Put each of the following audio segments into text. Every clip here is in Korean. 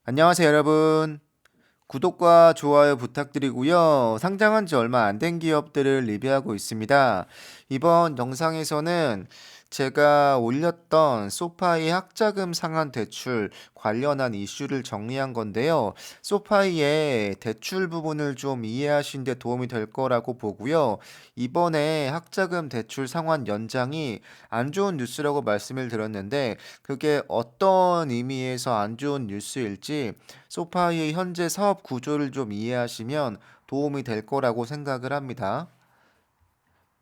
안녕하세요, 여러분. 구독과 좋아요 부탁드리고요. 상장한 지 얼마 안 된 기업들을 리뷰하고 있습니다. 이번 영상에서는 제가 올렸던 소파이 학자금 상환 대출 관련한 이슈를 정리한 건데요. 소파이의 대출 부분을 좀 이해하신 데 도움이 될 거라고 보고요. 이번에 학자금 대출 상환 연장이 안 좋은 뉴스라고 말씀을 드렸는데 그게 어떤 의미에서 안 좋은 뉴스일지 소파이의 현재 사업 구조를 좀 이해하시면 도움이 될 거라고 생각을 합니다.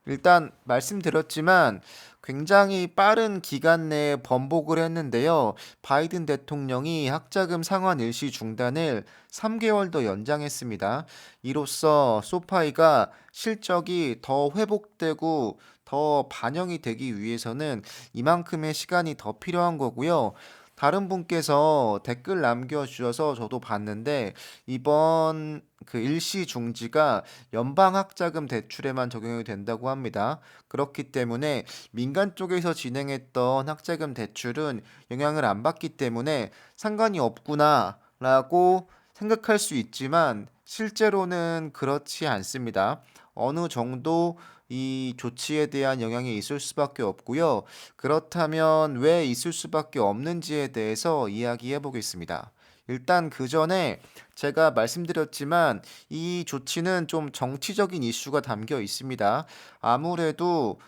일단 말씀드렸지만 굉장히 빠른 기간 내에 번복을 했는데요. 바이든 대통령이 학자금 상환 일시 중단을 3개월 더 연장했습니다. 이로써 소파이가 실적이 더 회복되고 더 반영이 되기 위해서는 이만큼의 시간이 더 필요한 거고요. 다른 분께서 댓글 남겨주셔서 저도 봤는데 이번 그 일시 중지가 연방학자금 대출에만 적용이 된다고 합니다. 그렇기 때문에 민간 쪽에서 진행했던 학자금 대출은 영향을 안 받기 때문에 상관이 없구나라고 생각할 수 있지만 실제로는 그렇지 않습니다. 어느 정도 이 조치에 대한 영향이 있을 수밖에 없고요. 그렇다면 왜 있을 수밖에 없는지에 대해서 이야기해 보겠습니다. 일단 그 전에 제가 말씀드렸지만 이 조치는 좀 정치적인 이슈가 담겨 있습니다. 아무래도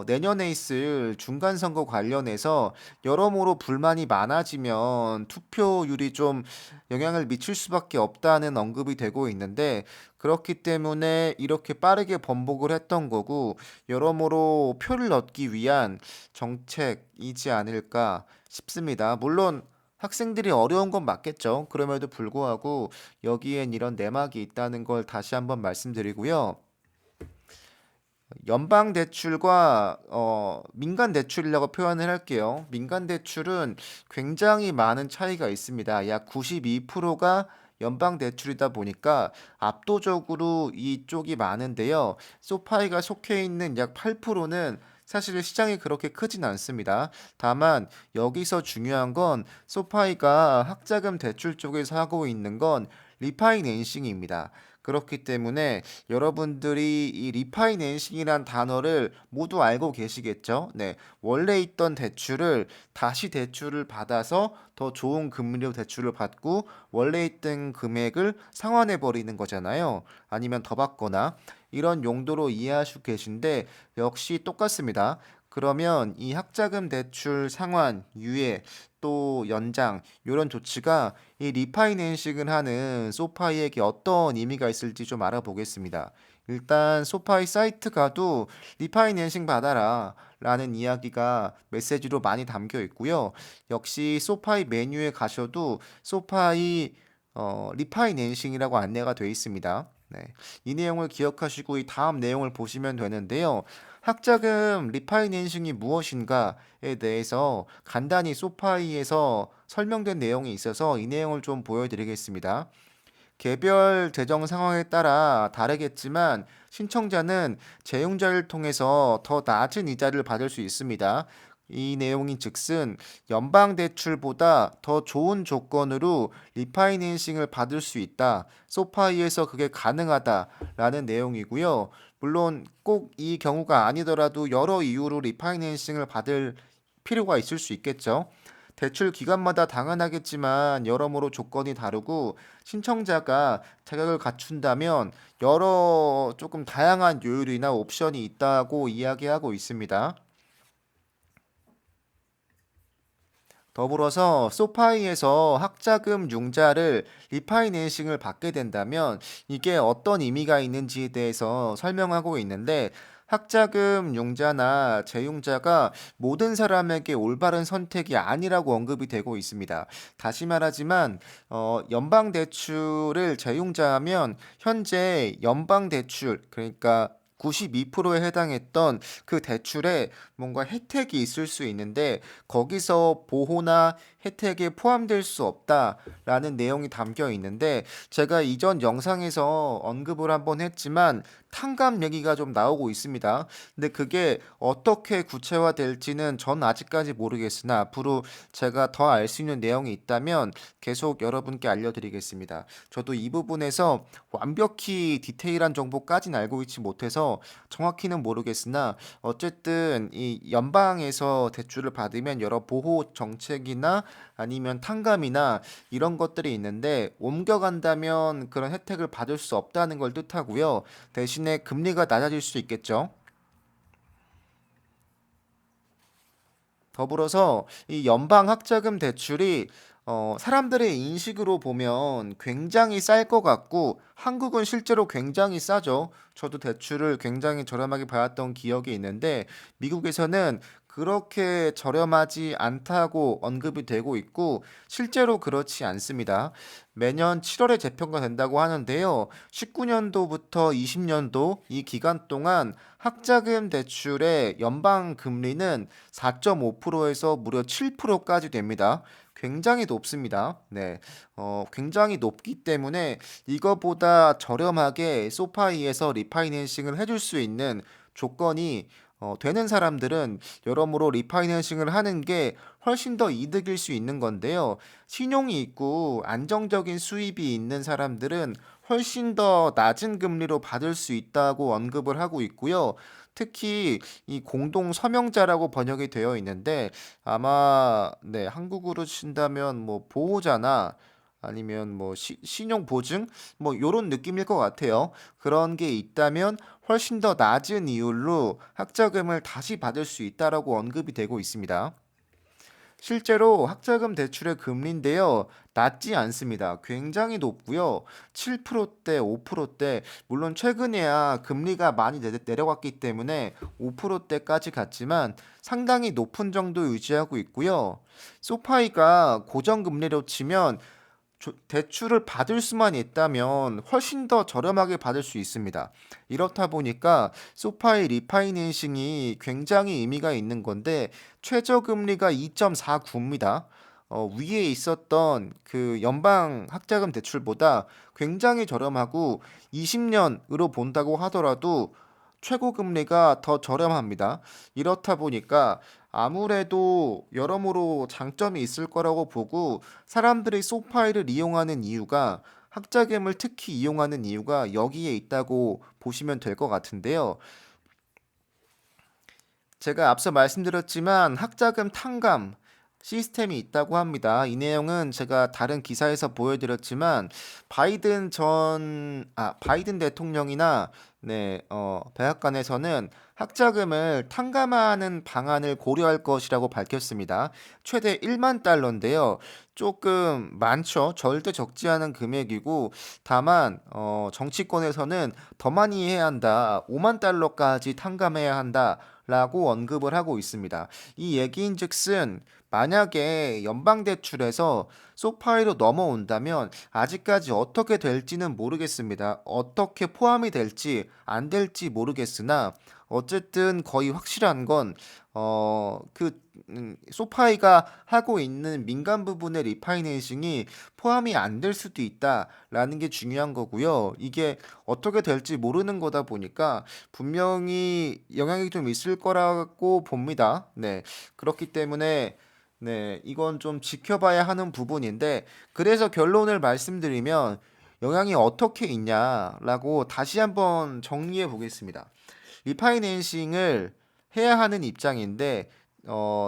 내년에 있을 중간선거 관련해서 여러모로 불만이 많아지면 투표율이 좀 영향을 미칠 수밖에 없다는 언급이 되고 있는데 그렇기 때문에 이렇게 빠르게 번복을 했던 거고 여러모로 표를 얻기 위한 정책이지 않을까 싶습니다. 물론 학생들이 어려운 건 맞겠죠. 그럼에도 불구하고 여기엔 이런 내막이 있다는 걸 다시 한번 말씀드리고요. 연방 대출과 민간 대출이라고 표현을 할게요. 민간 대출은 굉장히 많은 차이가 있습니다. 약 92%가 연방 대출이다 보니까 압도적으로 이쪽이 많은데요. 소파이가 속해 있는 약 8%는 사실 시장이 그렇게 크진 않습니다. 다만 여기서 중요한 건 소파이가 학자금 대출 쪽에서 하고 있는 건 리파이낸싱입니다. 그렇기 때문에 여러분들이 이 리파이낸싱이란 단어를 모두 알고 계시겠죠? 네. 원래 있던 대출을 다시 대출을 받아서 더 좋은 금리로 대출을 받고 원래 있던 금액을 상환해 버리는 거잖아요. 아니면 더 받거나 이런 용도로 이해하시고 계신데 역시 똑같습니다. 그러면 이 학자금 대출 상환, 유예, 또 연장 이런 조치가 이 리파이낸싱을 하는 소파이에게 어떤 의미가 있을지 좀 알아보겠습니다. 일단 소파이 사이트 가도 리파이낸싱 받아라 라는 이야기가 메시지로 많이 담겨 있고요. 역시 소파이 메뉴에 가셔도 소파이 리파이낸싱이라고 안내가 되어 있습니다. 네. 이 내용을 기억하시고 이 다음 내용을 보시면 되는데요. 학자금 리파이낸싱이 무엇인가에 대해서 간단히 소파이에서 설명된 내용이 있어서 이 내용을 좀 보여드리겠습니다. 개별 재정 상황에 따라 다르겠지만 신청자는 재용자를 통해서 더 낮은 이자를 받을 수 있습니다. 이 내용인 즉슨 연방 대출보다 더 좋은 조건으로 리파이낸싱을 받을 수 있다. 소파이에서 그게 가능하다라는 내용이고요. 물론 꼭 이 경우가 아니더라도 여러 이유로 리파이낸싱을 받을 필요가 있을 수 있겠죠. 대출 기간마다 당연하겠지만 여러모로 조건이 다르고 신청자가 자격을 갖춘다면 여러 조금 다양한 요율이나 옵션이 있다고 이야기하고 있습니다. 더불어서 소파이에서 학자금 융자를 리파이낸싱을 받게 된다면 이게 어떤 의미가 있는지에 대해서 설명하고 있는데 학자금 융자나 재융자가 모든 사람에게 올바른 선택이 아니라고 언급이 되고 있습니다. 다시 말하지만 연방 대출을 재융자하면 현재 연방 대출 그러니까 92%에 해당했던 그 대출에 뭔가 혜택이 있을 수 있는데 거기서 보호나 혜택에 포함될 수 없다라는 내용이 담겨 있는데 제가 이전 영상에서 언급을 한번 했지만 탕감 얘기가 좀 나오고 있습니다. 근데 그게 어떻게 구체화될지는 전 아직까지 모르겠으나 앞으로 제가 더 알 수 있는 내용이 있다면 계속 여러분께 알려드리겠습니다. 저도 이 부분에서 완벽히 디테일한 정보까지는 알고 있지 못해서 정확히는 모르겠으나 어쨌든 이 연방에서 대출을 받으면 여러 보호 정책이나 아니면 탕감이나 이런 것들이 있는데 옮겨간다면 그런 혜택을 받을 수 없다는 걸 뜻하고요. 대신에 금리가 낮아질 수 있겠죠. 더불어서 이 연방 학자금 대출이 사람들의 인식으로 보면 굉장히 쌀 것 같고 한국은 실제로 굉장히 싸죠. 저도 대출을 굉장히 저렴하게 받았던 기억이 있는데 미국에서는 그렇게 저렴하지 않다고 언급이 되고 있고 실제로 그렇지 않습니다. 매년 7월에 재평가 된다고 하는데요. 19년도부터 20년도 이 기간 동안 학자금 대출의 연방 금리는 4.5%에서 무려 7%까지 됩니다. 굉장히 높습니다. 네, 굉장히 높기 때문에 이거보다 저렴하게 소파이에서 리파이낸싱을 해줄 수 있는 조건이 되는 사람들은 여러모로 리파이낸싱을 하는 게 훨씬 더 이득일 수 있는 건데요. 신용이 있고 안정적인 수입이 있는 사람들은 훨씬 더 낮은 금리로 받을 수 있다고 언급을 하고 있고요. 특히 이 공동 서명자라고 번역이 되어 있는데 아마 네, 한국으로 친다면 뭐 보호자나 아니면 뭐 신용 보증 뭐 요런 느낌일 것 같아요. 그런 게 있다면 훨씬 더 낮은 이율로 학자금을 다시 받을 수 있다라고 언급이 되고 있습니다. 실제로 학자금 대출의 금리인데요. 낮지 않습니다. 굉장히 높고요. 7%대, 5%대, 물론 최근에야 금리가 많이 내려갔기 때문에 5%대까지 갔지만 상당히 높은 정도 유지하고 있고요. 소파이가 고정금리로 치면 대출을 받을 수만 있다면 훨씬 더 저렴하게 받을 수 있습니다. 이렇다 보니까 소파의 리파이낸싱이 굉장히 의미가 있는 건데 최저금리가 2.49입니다. 위에 있었던 그 연방 학자금 대출보다 굉장히 저렴하고 20년으로 본다고 하더라도 최고 금리가 더 저렴합니다. 이렇다 보니까 아무래도 여러모로 장점이 있을 거라고 보고 사람들이 소파이를 이용하는 이유가 학자금을 특히 이용하는 이유가 여기에 있다고 보시면 될 것 같은데요. 제가 앞서 말씀드렸지만 학자금 탕감 시스템이 있다고 합니다. 이 내용은 제가 다른 기사에서 보여드렸지만 바이든 대통령이나 네, 백악관에서는 학자금을 탕감하는 방안을 고려할 것이라고 밝혔습니다. 최대 1만 달러인데요. 조금 많죠. 절대 적지 않은 금액이고 다만 정치권에서는 더 많이 해야 한다. 5만 달러까지 탕감해야 한다. 라고 언급을 하고 있습니다. 이 얘기인즉슨 만약에 연방대출에서 소파이로 넘어온다면 아직까지 어떻게 될지는 모르겠습니다. 어떻게 포함이 될지 안 될지 모르겠으나 어쨌든 거의 확실한 건 소파이가 하고 있는 민간 부분의 리파이낸싱이 포함이 안 될 수도 있다라는 게 중요한 거고요. 이게 어떻게 될지 모르는 거다 보니까 분명히 영향이 좀 있을 거라고 봅니다. 네. 그렇기 때문에 네, 이건 좀 지켜봐야 하는 부분인데 그래서 결론을 말씀드리면 영향이 어떻게 있냐라고 다시 한번 정리해 보겠습니다. 리파이낸싱을 해야 하는 입장인데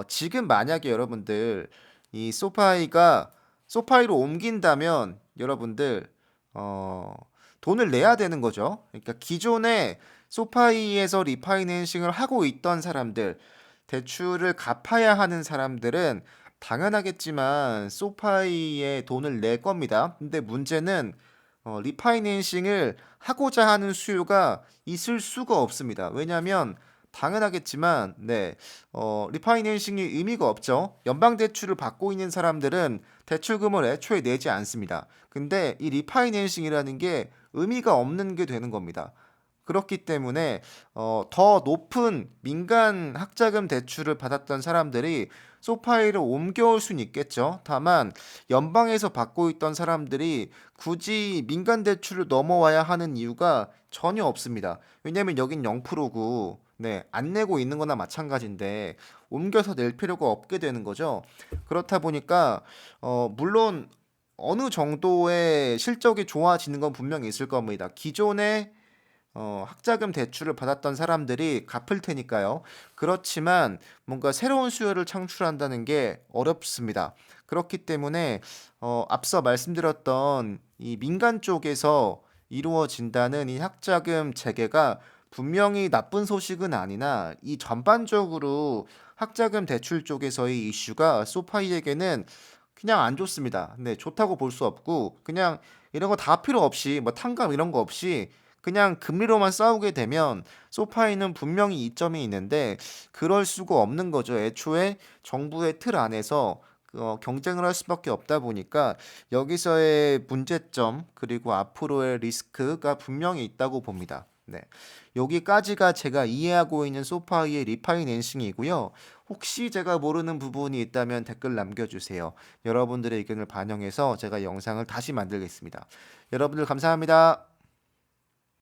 지금 만약에 여러분들 이 소파이로 옮긴다면 여러분들 어, 돈을 내야 되는 거죠. 그러니까 기존에 소파이에서 리파이낸싱을 하고 있던 사람들, 대출을 갚아야 하는 사람들은 당연하겠지만 소파이에 돈을 낼 겁니다. 근데 문제는 리파이낸싱을 하고자 하는 수요가 있을 수가 없습니다. 왜냐하면 당연하겠지만 네, 리파이낸싱이 의미가 없죠. 연방 대출을 받고 있는 사람들은 대출금을 애초에 내지 않습니다. 근데 이 리파이낸싱이라는 게 의미가 없는 게 되는 겁니다. 그렇기 때문에 더 높은 민간 학자금 대출을 받았던 사람들이 소파이를 옮겨올 수는 있겠죠. 다만 연방에서 받고 있던 사람들이 굳이 민간 대출을 넘어와야 하는 이유가 전혀 없습니다. 왜냐면 여긴 0%고 네, 안 내고 있는 거나 마찬가지인데 옮겨서 낼 필요가 없게 되는 거죠. 그렇다 보니까 물론 어느 정도의 실적이 좋아지는 건 분명히 있을 겁니다. 기존에 학자금 대출을 받았던 사람들이 갚을 테니까요. 그렇지만 뭔가 새로운 수요를 창출한다는 게 어렵습니다. 그렇기 때문에 앞서 말씀드렸던 이 민간 쪽에서 이루어진다는 이 학자금 재개가 분명히 나쁜 소식은 아니나 이 전반적으로 학자금 대출 쪽에서의 이슈가 소파이에게는 그냥 안 좋습니다. 네, 좋다고 볼 수 없고 그냥 이런 거 다 필요 없이 뭐 탕감 이런 거 없이 그냥 금리로만 싸우게 되면 소파이는 분명히 이점이 있는데 그럴 수가 없는 거죠. 애초에 정부의 틀 안에서 경쟁을 할 수밖에 없다 보니까 여기서의 문제점 그리고 앞으로의 리스크가 분명히 있다고 봅니다. 네. 여기까지가 제가 이해하고 있는 소파이의 리파이낸싱이고요. 혹시 제가 모르는 부분이 있다면 댓글 남겨주세요. 여러분들의 의견을 반영해서 제가 영상을 다시 만들겠습니다. 여러분들 감사합니다.